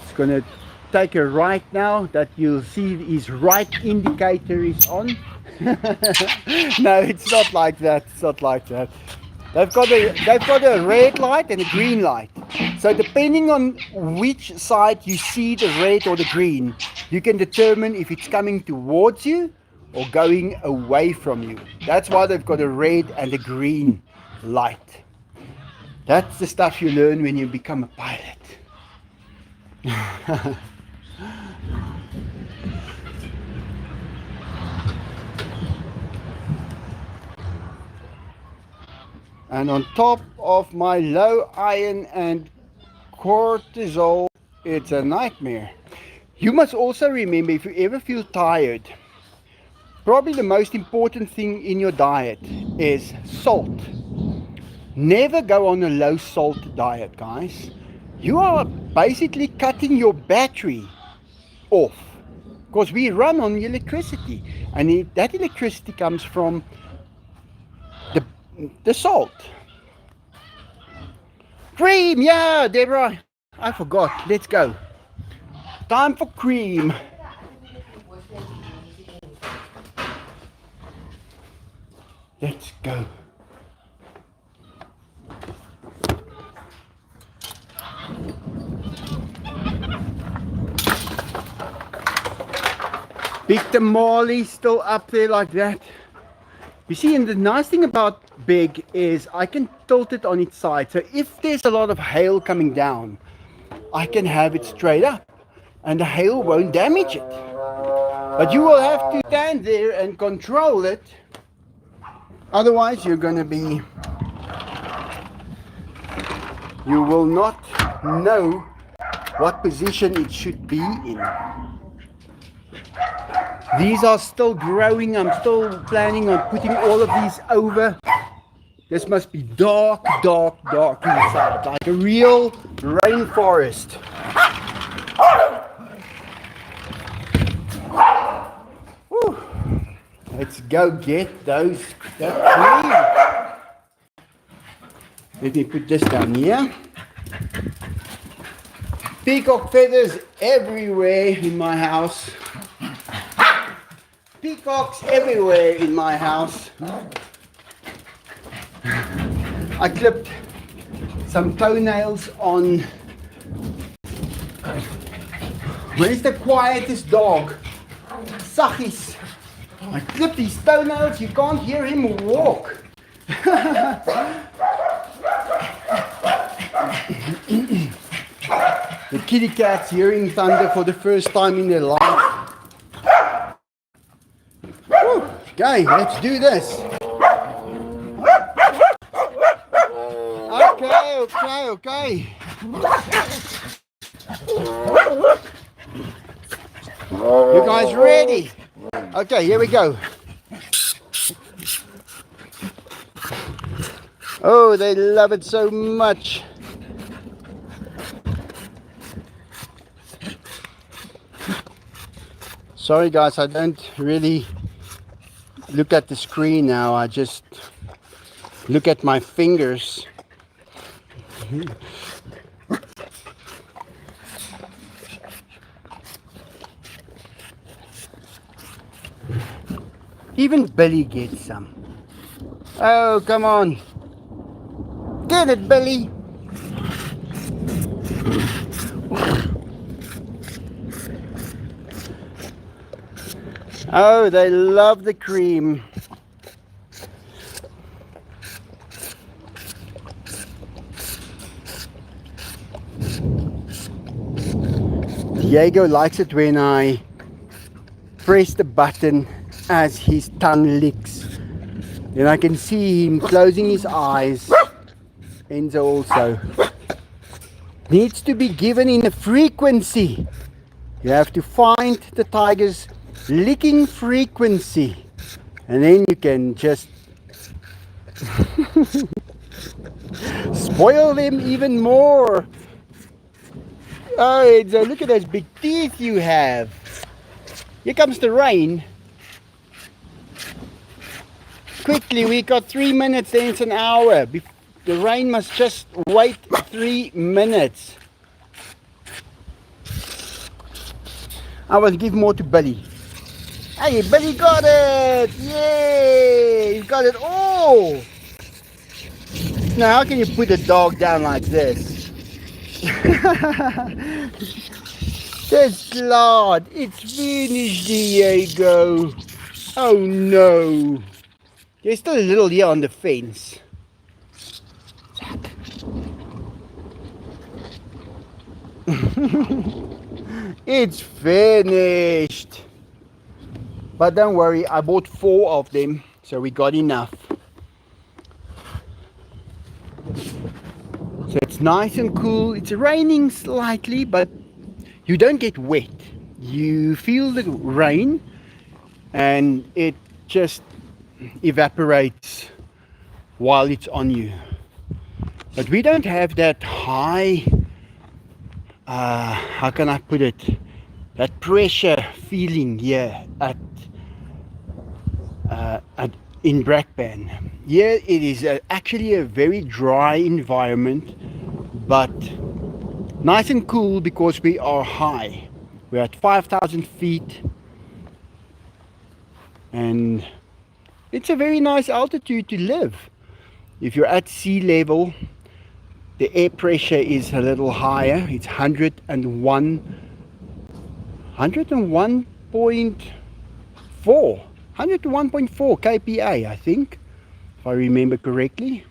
It's going to take a right now. That you'll see his right indicator is on. No, it's not like that. It's not like that. They've got a red light and a green light. So depending on which side you see the red or the green, you can determine if it's coming towards you or going away from you. That's why they've got a red and a green light. That's the stuff you learn when you become a pilot. And on top of my low iron and cortisol, it's a nightmare. You must also remember, if you ever feel tired, probably the most important thing in your diet is salt. Never go on a low salt diet, guys. You are basically cutting your battery off, because we run on electricity, and that electricity comes from the salt. Cream, yeah, Deborah, I forgot. Let's go. Time for cream. Let's go. Big tamale still up there like that. You see, and the nice thing about Big is I can tilt it on its side. So if there's a lot of hail coming down, I can have it straight up and the hail won't damage it. But you will have to stand there and control it. Otherwise, you will not know what position it should be in. These are still growing. I'm still planning on putting all of these over. This must be dark, dark, dark inside, like a real rainforest. Let's go get that cream. Let me put this down here. Peacock feathers everywhere in my house. Peacocks everywhere in my house. I clipped some toenails on. Where's the quietest dog? Saggies. I clipped his toenails, you can't hear him walk. The kitty cat's hearing thunder for the first time in their life. Woo. Okay, let's do this. Okay. You guys ready? Okay, here we go. Oh, they love it so much. Sorry guys, I don't really look at the screen now. I just look at my fingers. Even Billy gets some. Oh, come on. Get it, Billy. Oh, they love the cream. Diego likes it when I press the button as his tongue licks. Then I can see him closing his eyes. Enzo also needs to be given in a frequency. You have to find the tiger's licking frequency, and then you can just spoil them even more. Oh, Enzo, look at those big teeth you have. Here comes the rain. Quickly, we got 3 minutes, then it's an hour. The rain must just wait 3 minutes. I will give more to Billy. Hey, Billy got it! Yay! He's got it all! Now, how can you put a dog down like this? This lad, it's finished, Diego. Oh no. There's still a little here on the fence. It's finished. But don't worry, I bought 4 of them, so we got enough. So it's nice and cool. It's raining slightly, but you don't get wet. You feel the rain and it just evaporates while it's on you. But we don't have that high, how can I put it, that pressure feeling here in Brakpan. Here it is actually a very dry environment, but nice and cool because we are high. We're at 5,000 feet, and it's a very nice altitude to live. If you're at sea level, the air pressure is a little higher. It's 101.4 kPa, I think, if I remember correctly.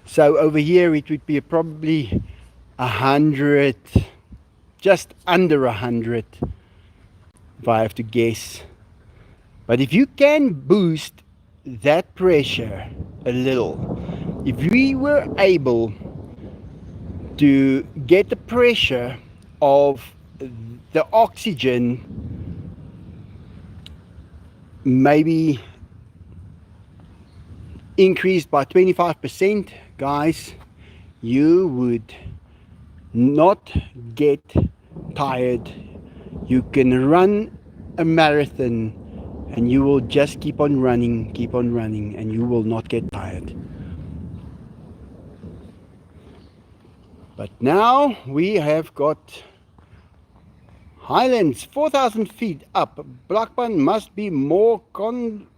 So over here it would be probably 100, just under 100, if I have to guess. But if you can boost that pressure a little, if we were able to get the pressure of the oxygen maybe increased by 25%, guys, you would not get tired. You can run a marathon and you will just keep on running, and you will not get tired. But now we have got Highlands, 4,000 feet up. Brakpan must be more comfortable.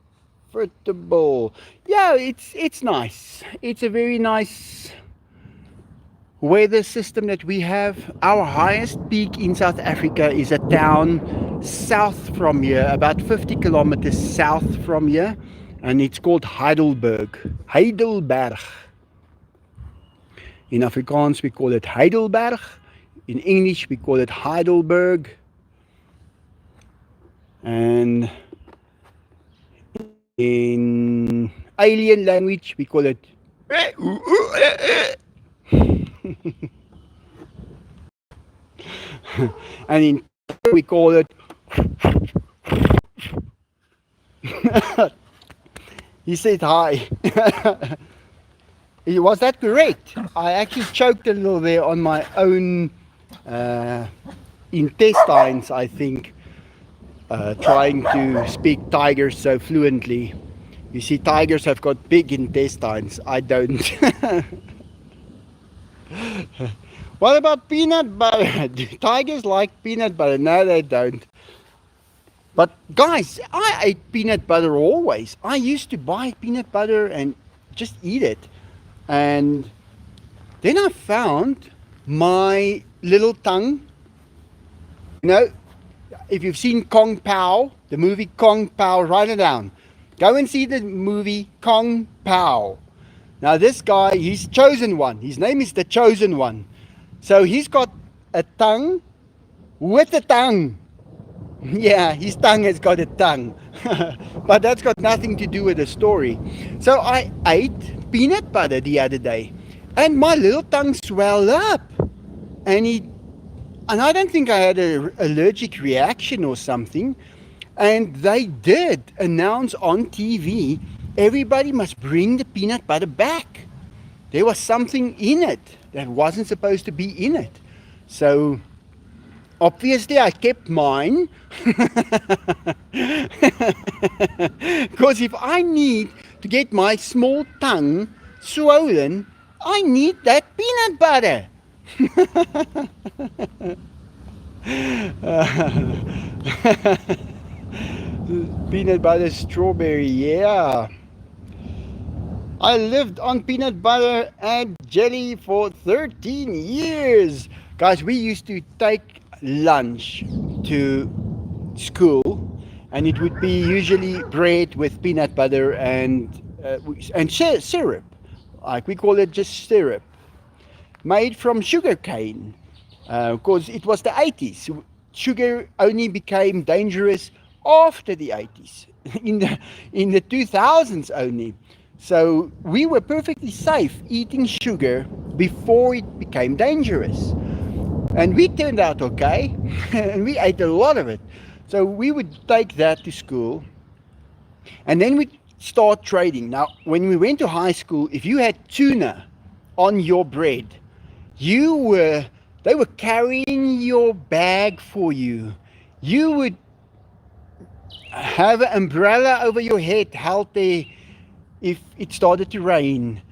Yeah, it's nice. It's a very nice weather system that we have. Our highest peak in South Africa is a town south from here, about 50 kilometers south from here, and it's called Heidelberg. Heidelberg. In Afrikaans we call it Heidelberg. In English we call it Heidelberg. And in alien language we call it and in we call it he said hi. Was that correct? I actually choked a little there on my own intestines, I think, trying to speak tiger so fluently. You see, tigers have got big intestines. I don't. What about peanut butter? Do tigers like peanut butter? No, they don't. But guys, I ate peanut butter always. I used to buy peanut butter and just eat it. And then I found my little tongue. You know, if you've seen Kung Pao, the movie Kung Pao, write it down. Go and see the movie Kung Pao. Now this guy, he's chosen one. His name is the Chosen One. So he's got a tongue with a tongue. Yeah, his tongue has got a tongue. But that's got nothing to do with the story. So I ate peanut butter the other day, and my little tongue swelled up. And I don't think I had an allergic reaction or something. And they did announce on TV, everybody must bring the peanut butter back. There was something in it that wasn't supposed to be in it. So obviously I kept mine. Because if I need to get my small tongue swollen, I need that peanut butter. Peanut butter strawberry, yeah. I lived on peanut butter and jelly for 13 years. Guys, we used to take lunch to school, and it would be usually bread with peanut butter and syrup. Like we call it just syrup, made from sugar cane, because it was the 80s. Sugar only became dangerous after the 80s, in the 2000s only. So we were perfectly safe eating sugar before it became dangerous. And we turned out okay, and we ate a lot of it. So we would take that to school, and then we'd start trading. Now, when we went to high school, if you had tuna on your bread, they were carrying your bag for you. You would have an umbrella over your head held there if it started to rain.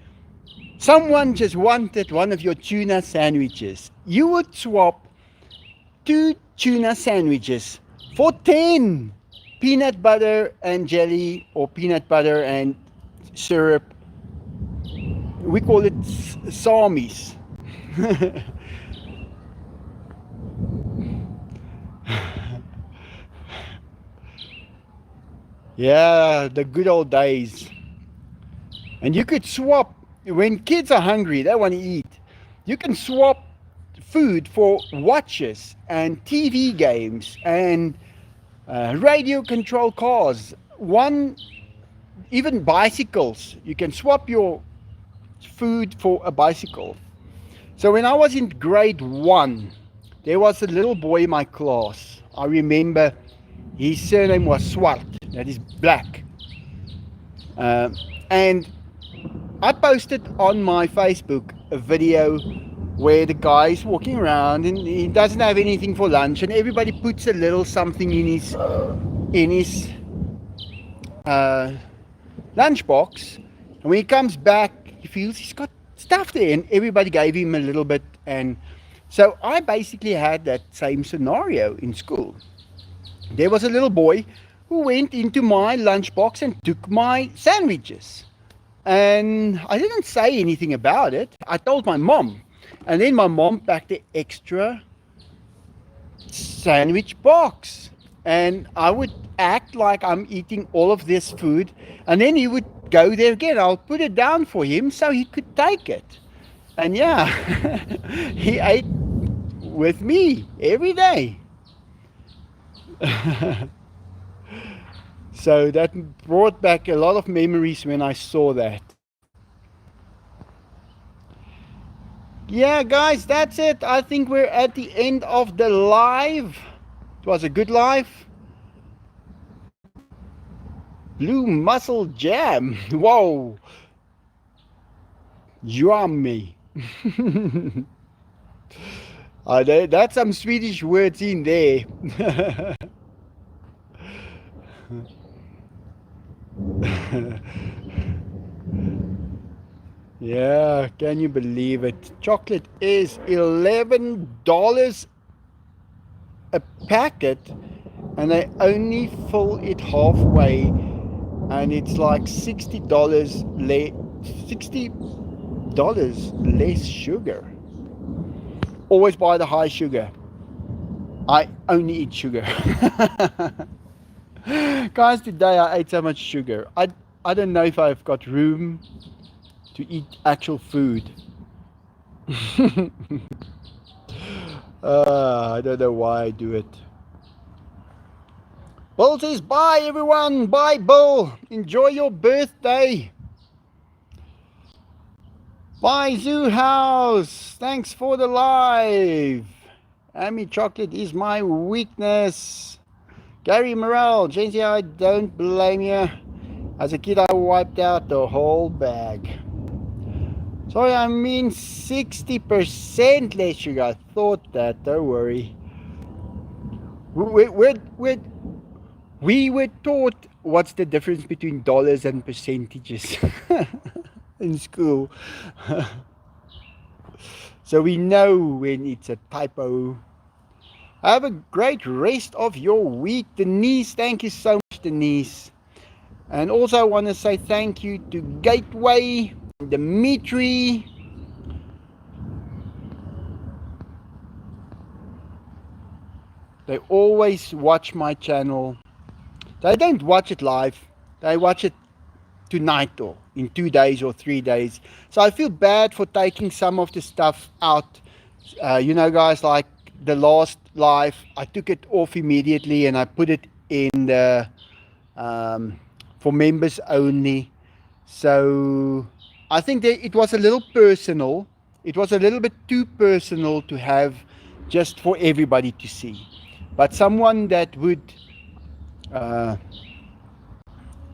Someone just wanted one of your tuna sandwiches. You would swap 2 tuna sandwiches for 10 peanut butter and jelly, or peanut butter and syrup. We call it samies. Yeah, the good old days. And you could swap, when kids are hungry, they want to eat, you can swap food for watches and TV games and radio control cars, even bicycles. You can swap your food for a bicycle. So when I was in grade 1, there was a little boy in my class. I remember his surname was Swart, that is black. And I posted on my Facebook a video where the guy is walking around and he doesn't have anything for lunch, and everybody puts a little something in his uh, lunchbox, and when he comes back, he feels he's got stuff there, and everybody gave him a little bit. And so I basically had that same scenario in school. There was a little boy who went into my lunchbox and took my sandwiches. And I didn't say anything about it. I told my mom. And then my mom packed the extra sandwich box. And I would act like I'm eating all of this food. And then he would go there again. I'll put it down for him so he could take it. And yeah, he ate with me every day. So that brought back a lot of memories when I saw that. Yeah, guys, that's it. I think we're at the end of the live. It was a good live. Blue Mussel Jam. Whoa. Yummy. That's some Swedish words in there. Yeah, can you believe it? Chocolate is $11 a packet, and they only fill it halfway, and it's like $60 less sugar. Always buy the high sugar. I only eat sugar. Guys, today I ate so much sugar. I don't know if I've got room to eat actual food. I don't know why I do it. Bill says bye everyone. Bye Bill. Enjoy your birthday. Bye Zoo House. Thanks for the live. Amy chocolate is my weakness. Gary Morrell. Jency, I don't blame you. As a kid I wiped out the whole bag. Sorry, I mean 60% less sugar. I thought that, don't worry. We were taught what's the difference between dollars and percentages in school. So we know when it's a typo. Have a great rest of your week. Denise, thank you so much, Denise. And also I want to say thank you to Gateway, Dimitri, they always watch my channel. They don't watch it live, they watch it tonight or in 2 days or 3 days. So I feel bad for taking some of the stuff out. You know guys, like the last live, I took it off immediately and I put it in the for members only. So I think that it was a little personal. It was a little bit too personal to have just for everybody to see. But someone that would,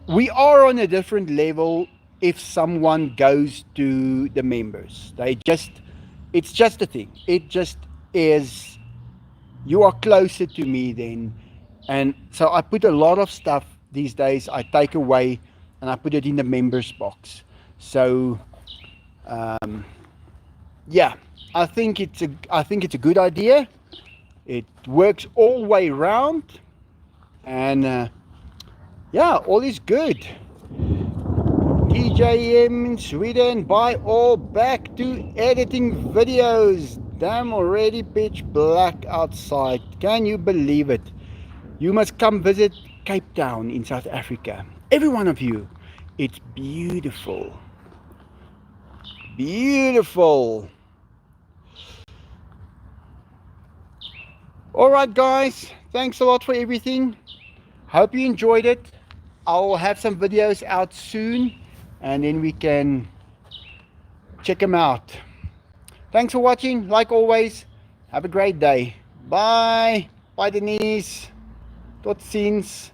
we are on a different level if someone goes to the members. It's just a thing. It just is, you are closer to me then. And so I put a lot of stuff these days, I take away and I put it in the members box. So yeah, I think it's a good idea. It works all the way around, and yeah, all is good. DJM in Sweden, buy all back to editing videos. Damn, already pitch black outside. Can you believe it? You must come visit Cape Town in South Africa. Every one of you. It's beautiful. Beautiful. Alright guys, thanks a lot for everything. Hope you enjoyed it. I'll have some videos out soon and then we can check them out. Thanks for watching. Like always, have a great day. Bye. Bye Denise. Tot ziens.